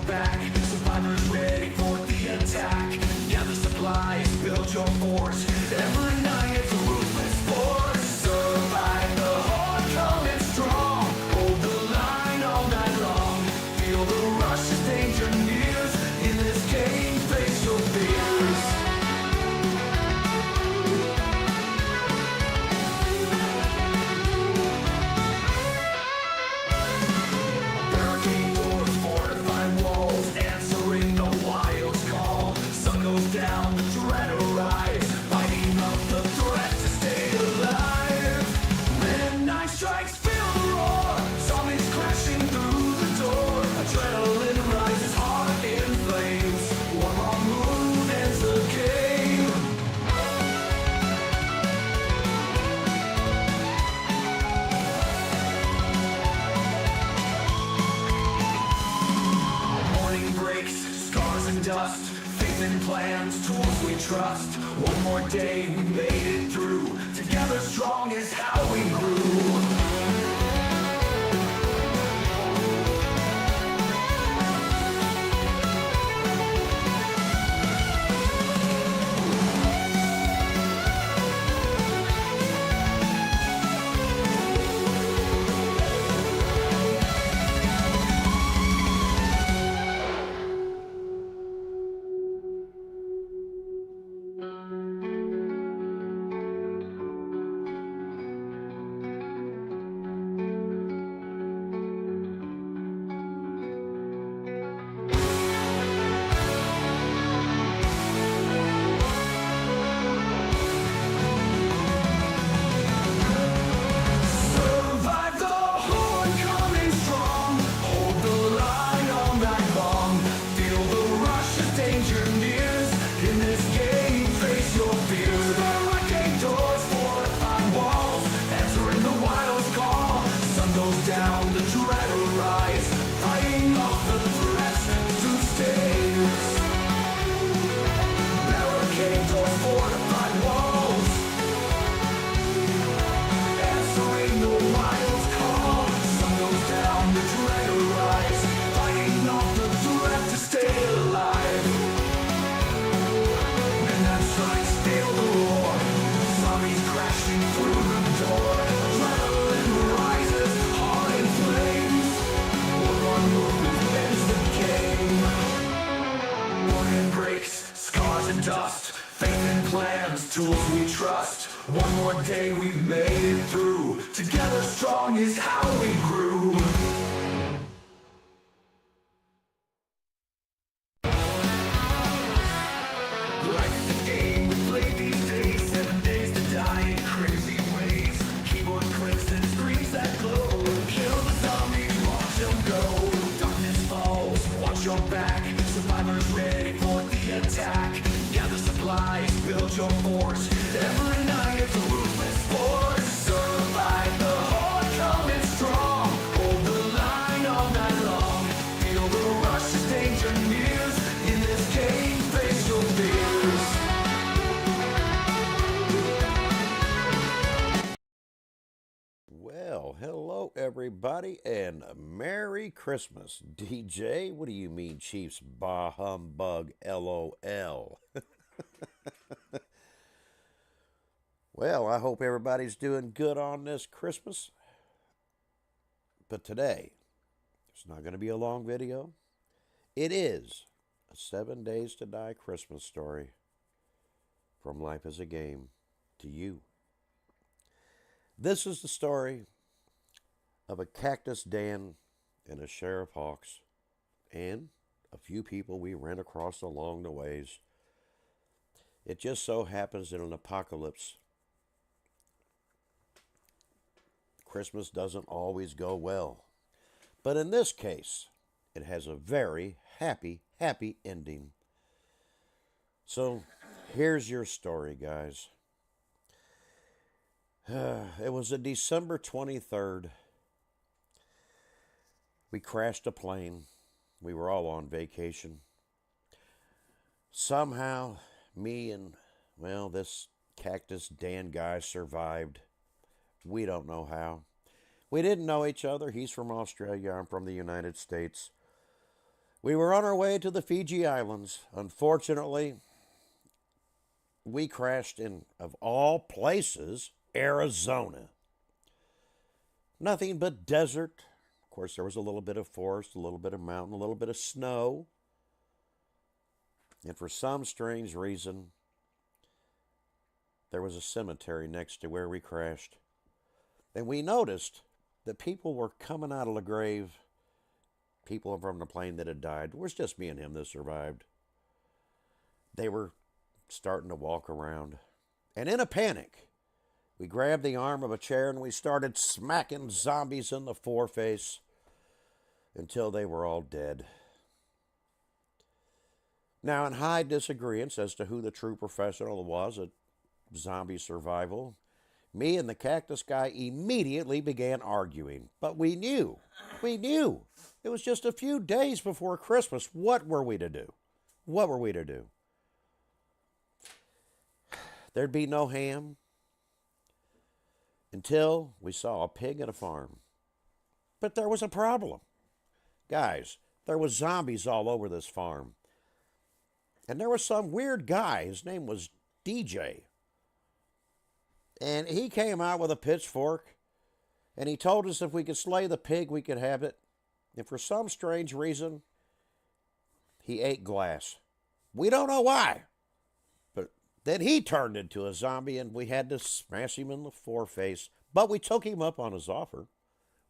back. Survivors ready for the attack. Gather supplies, build your force. Every night it's a ruthless force. Survive the horde, come in strong. Hold the line all night long. Feel the rush as danger nears. In this game, face your fears. Barricade doors, fortified walls, answering the wild's call. Sun goes down, the dread arrives, fighting up the threat to stay alive. Midnight strikes, feel the roar. Zombies crashing through the door. Adrenaline rises, heart in flames. One wrong move ends the game. Morning breaks, scars and dust. Faith in plans, tools we trust. One more day, we made it through. Together strong is how we grew. Survive the horde, coming strong. Hold the line all night long. Feel the rush as danger nears. In this game, face your fears. Barricade doors, fortified walls, answering the wild's call. Sun goes down, the dread arise, fighting off the threats to stays. Barricade doors, fortified walls, answering the wild's call. Sun goes down, the dread arise, fighting off the threat to stay alive. Midnight strikes, feel the roar. Zombies crashing through the door. Adrenaline rises, heart in flames. One wrong move ends the game. Morning breaks, scars and dust. Faith in plans, tools we trust. One more day, we've made it through. Together strong is how we grew. Life is a game we play these days. 7 days to die in crazy ways. Keyboard clicks and screens that glow. Kill the zombies, watch them go. Darkness falls, watch your back. Survivors ready for the attack. Gather supplies, build your force. Every night it's a ruthless force. Survive the horde, come in strong. Hold the line all night long. Feel the rush as danger nears. In this game, face your fears. Well, hello everybody, and Merry Christmas. DJ, what do you mean, Chiefs? Bah humbug, LOL. Well, I hope everybody's doing good on this Christmas. But today, it's not going to be a long video. It is a 7 Days to Die Christmas story from Life as a Game to you. This is the story of a Cactus Dan and a Sheriff Hawks and a few people we ran across along the ways. It just so happens in an apocalypse, Christmas doesn't always go well. But in this case, it has a very happy ending. So here's your story, guys. It was a December 23rd. We crashed a plane. We were all on vacation. Somehow, me and, well, this Cactus Dan guy survived. We don't know how. We didn't know each other. He's from Australia. I'm from the United States. We were on our way to the Fiji Islands. Unfortunately, we crashed in, of all places, Arizona. Nothing but desert. Of course, there was a little bit of forest, a little bit of mountain, a little bit of snow. And for some strange reason, there was a cemetery next to where we crashed. And we noticed that people were coming out of the grave. People from the plane that had died. It was just me and him that survived. They were starting to walk around. And in a panic, we grabbed the arm of a chair and we started smacking zombies in the foreface until they were all dead. Now, in high disagreement as to who the true professional was at zombie survival, me and the cactus guy immediately began arguing. But we knew. It was just a few days before Christmas. What were we to do? What were we to do? There'd be no ham until we saw a pig at a farm. But there was a problem. Guys, there was zombies all over this farm. And there was some weird guy. His name was DJ. And he came out with a pitchfork. And he told us if we could slay the pig, we could have it. And for some strange reason, he ate glass. We don't know why. But then he turned into a zombie and we had to smash him in the foreface. But we took him up on his offer.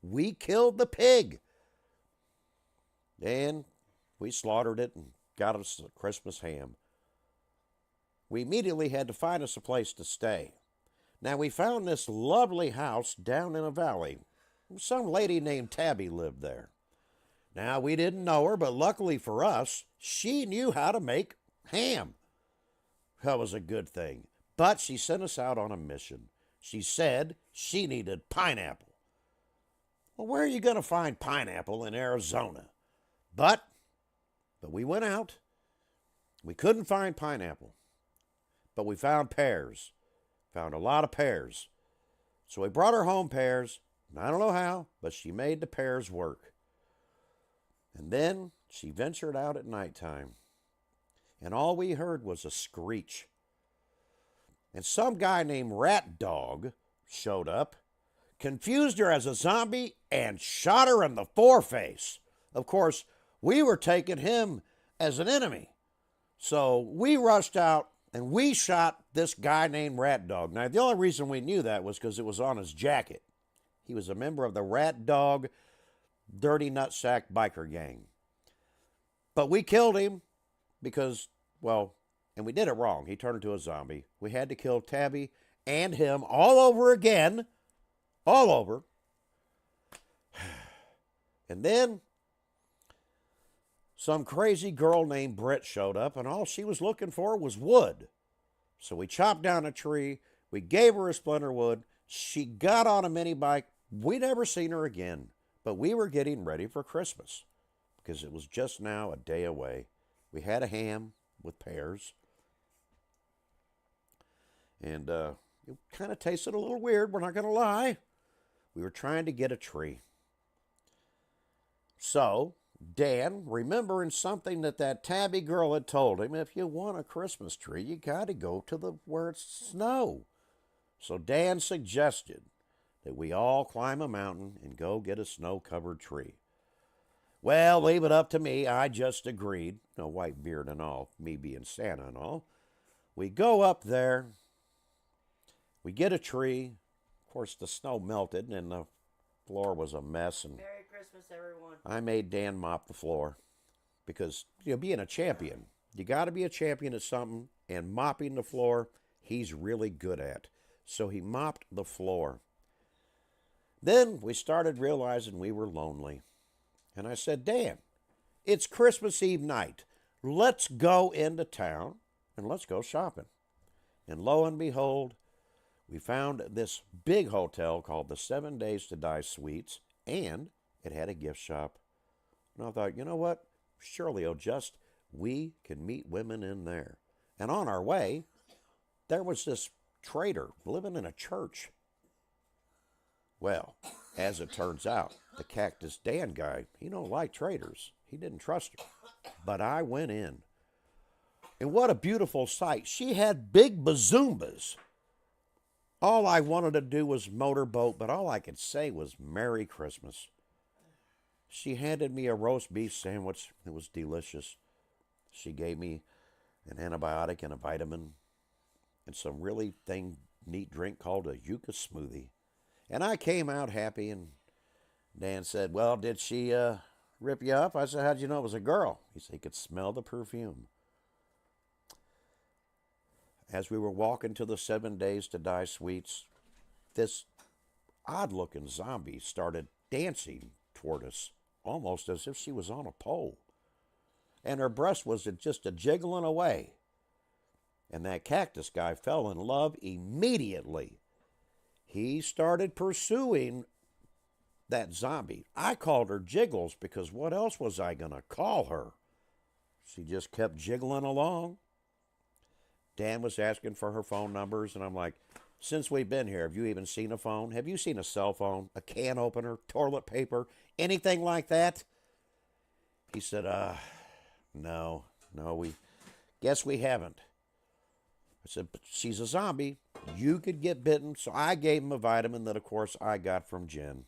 We killed the pig. And we slaughtered it and got us a Christmas ham. We immediately had to find us a place to stay. Now, we found this lovely house down in a valley. Some lady named Tabby lived there. Now, we didn't know her, but luckily for us, she knew how to make ham. That was a good thing. But she sent us out on a mission. She said she needed pineapple. Well, where are you going to find pineapple in Arizona? But we went out. We couldn't find pineapple. But we found pears. Found a lot of pears. So we brought her home pears. And I don't know how, but she made the pears work. And then she ventured out at nighttime. And all we heard was a screech. And some guy named Rat Dog showed up, confused her as a zombie, and shot her in the foreface. Of course, we were taking him as an enemy. So we rushed out and we shot this guy named Rat Dog. Now, the only reason we knew that was because it was on his jacket. He was a member of the Rat Dog Dirty Nutsack Biker Gang. But we killed him because, well, and we did it wrong. He turned into a zombie. We had to kill Tabby and him all over again. All over. And then some crazy girl named Britt showed up, and all she was looking for was wood. So we chopped down a tree. We gave her a splinter wood. She got on a mini bike. We never seen her again. But we were getting ready for Christmas because it was just now a day away. We had a ham with pears. And it kind of tasted a little weird, we're not going to lie. We were trying to get a tree. So, Dan, remembering something that Tabby girl had told him, if you want a Christmas tree, you got to go to where it's snow. So Dan suggested that we all climb a mountain and go get a snow-covered tree. Well, leave it up to me. I just agreed. No white beard and all, me being Santa and all. We go up there. We get a tree. Of course, the snow melted and the floor was a mess. And Merry Christmas, everyone. I made Dan mop the floor because, being a champion, you got to be a champion at something, and mopping the floor, he's really good at. So he mopped the floor. Then we started realizing we were lonely. And I said, Dan, it's Christmas Eve night. Let's go into town and let's go shopping. And lo and behold, we found this big hotel called the 7 Days to Die Suites, and it had a gift shop. And I thought, you know what? Surely, we can meet women in there. And on our way, there was this trader living in a church. Well, as it turns out, the Cactus Dan guy, he don't like traders. He didn't trust her. But I went in. And what a beautiful sight. She had big bazoombas. All I wanted to do was motorboat, but all I could say was Merry Christmas. She handed me a roast beef sandwich. It was delicious. She gave me an antibiotic and a vitamin and some really neat drink called a yucca smoothie. And I came out happy, and Dan said, well, did she rip you up? I said, how'd you know it was a girl? He said he could smell the perfume. As we were walking to the 7 Days to Die suites, this odd-looking zombie started dancing toward us, almost as if she was on a pole. And her breast was just a jiggling away. And that cactus guy fell in love immediately. He started pursuing that zombie. I called her Jiggles because what else was I going to call her? She just kept jiggling along. Dan was asking for her phone numbers, and I'm like, since we've been here, have you even seen a phone? Have you seen a cell phone, a can opener, toilet paper, anything like that? He said, no, we guess we haven't. I said, but she's a zombie. You could get bitten. So I gave him a vitamin that, of course, I got from Jen.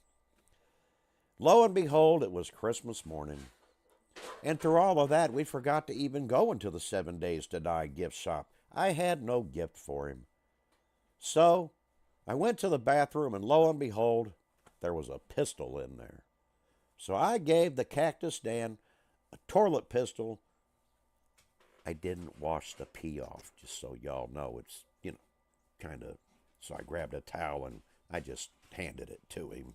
Lo and behold, it was Christmas morning. And through all of that, we forgot to even go into the 7 Days to Die gift shop. I had no gift for him. So I went to the bathroom, and lo and behold, there was a pistol in there. So I gave the Cactus Dan a toilet pistol. I didn't wash the pee off, just so y'all know. It's, kind of. So I grabbed a towel, and I just handed it to him,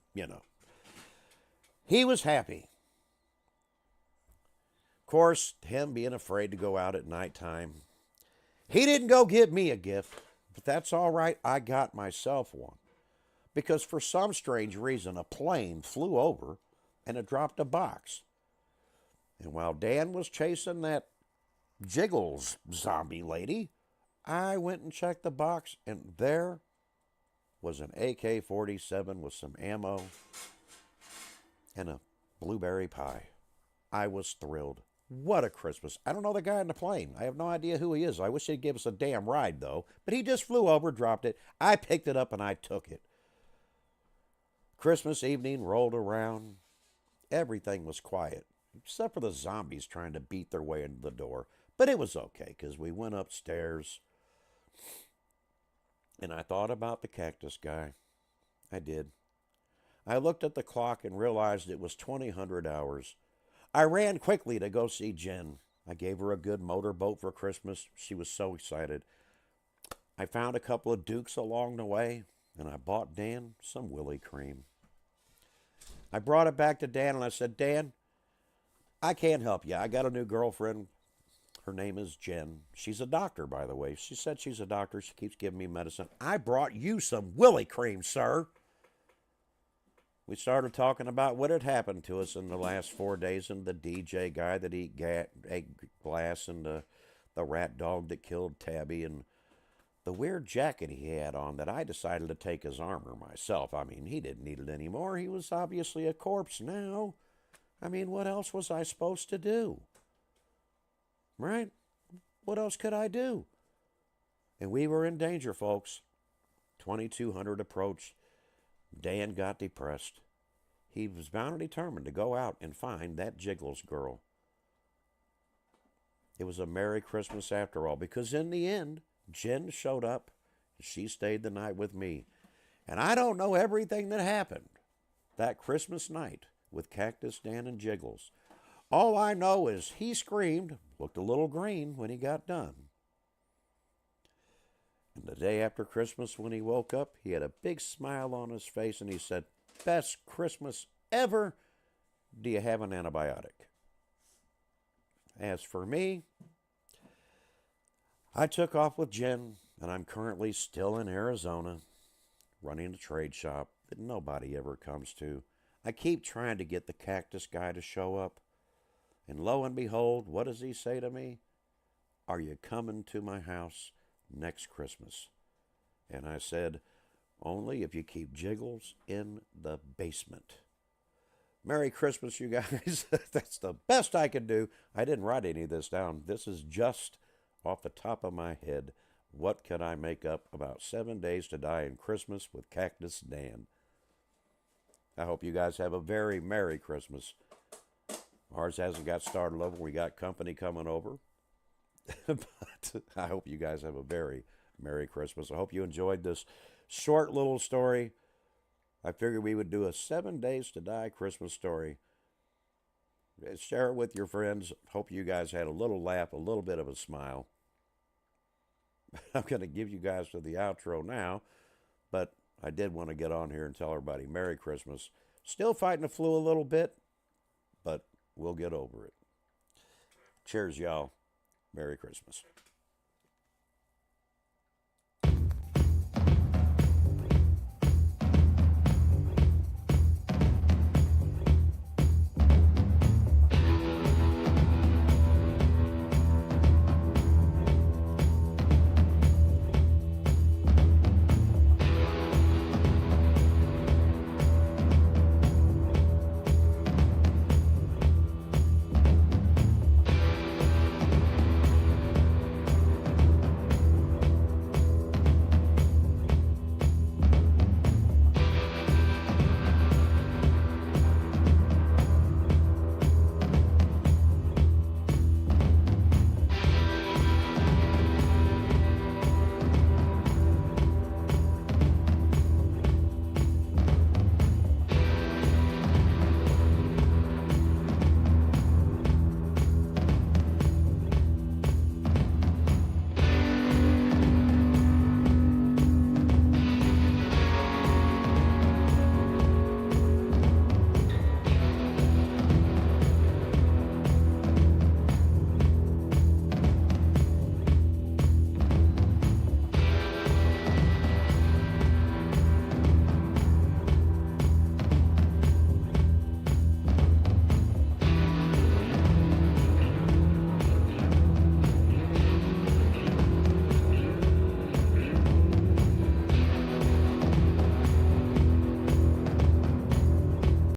He was happy. Of course, him being afraid to go out at nighttime, he didn't go give me a gift, but that's all right. I got myself one. Because for some strange reason, a plane flew over and it dropped a box. And while Dan was chasing that Jiggles zombie lady, I went and checked the box, and there was an AK-47 with some ammo and a blueberry pie. I was thrilled. What a Christmas. I don't know the guy on the plane. I have no idea who he is. I wish he'd give us a damn ride, though. But he just flew over, dropped it. I picked it up, and I took it. Christmas evening rolled around. Everything was quiet, except for the zombies trying to beat their way into the door. But it was okay, because we went upstairs, and I thought about the cactus guy. I did. I looked at the clock and realized it was 2000 hours. I ran quickly to go see Jen. I gave her a good motorboat for Christmas. She was so excited. I found a couple of Dukes along the way, and I bought Dan some Willy cream. I brought it back to Dan, and I said, Dan, I can't help you. I got a new girlfriend. Her name is Jen. She's a doctor, by the way. She said she's a doctor. She keeps giving me medicine. I brought you some Willy cream, sir. We started talking about what had happened to us in the last 4 days, and the DJ guy that ate glass, and the rat dog that killed Tabby, and the weird jacket he had on that I decided to take as armor myself. I mean, he didn't need it anymore. He was obviously a corpse now. I mean, what else was I supposed to do? Right? What else could I do? And we were in danger, folks. 2200 approached. Dan got depressed. He was bound and determined to go out and find that Jiggles girl. It was a Merry Christmas after all, because in the end, Jen showed up. She stayed the night with me. And I don't know everything that happened that Christmas night with Cactus Dan and Jiggles. All I know is he screamed, looked a little green when he got done. And the day after Christmas, when he woke up, he had a big smile on his face, and he said, best Christmas ever. Do you have an antibiotic? As for me, I took off with Jen, and I'm currently still in Arizona, running a trade shop that nobody ever comes to. I keep trying to get the cactus guy to show up, and lo and behold, what does he say to me? Are you coming to my house next Christmas? And I said, only if you keep Jiggles in the basement. Merry Christmas, you guys. That's the best I could do. I didn't write any of this down. This is just off the top of my head. What could I make up about 7 days to die in Christmas with Cactus Dan? I hope you guys have a very Merry Christmas. Ours hasn't got started over. We got company coming over. But I hope you guys have a very Merry Christmas. I hope you enjoyed this short little story. I figured we would do a 7 days to die Christmas story. Share it with your friends. Hope you guys had a little laugh, a little bit of a smile. I'm going to give you guys to the outro now, but I did want to get on here and tell everybody Merry Christmas. Still fighting the flu a little bit, but we'll get over it. Cheers, y'all. Merry Christmas.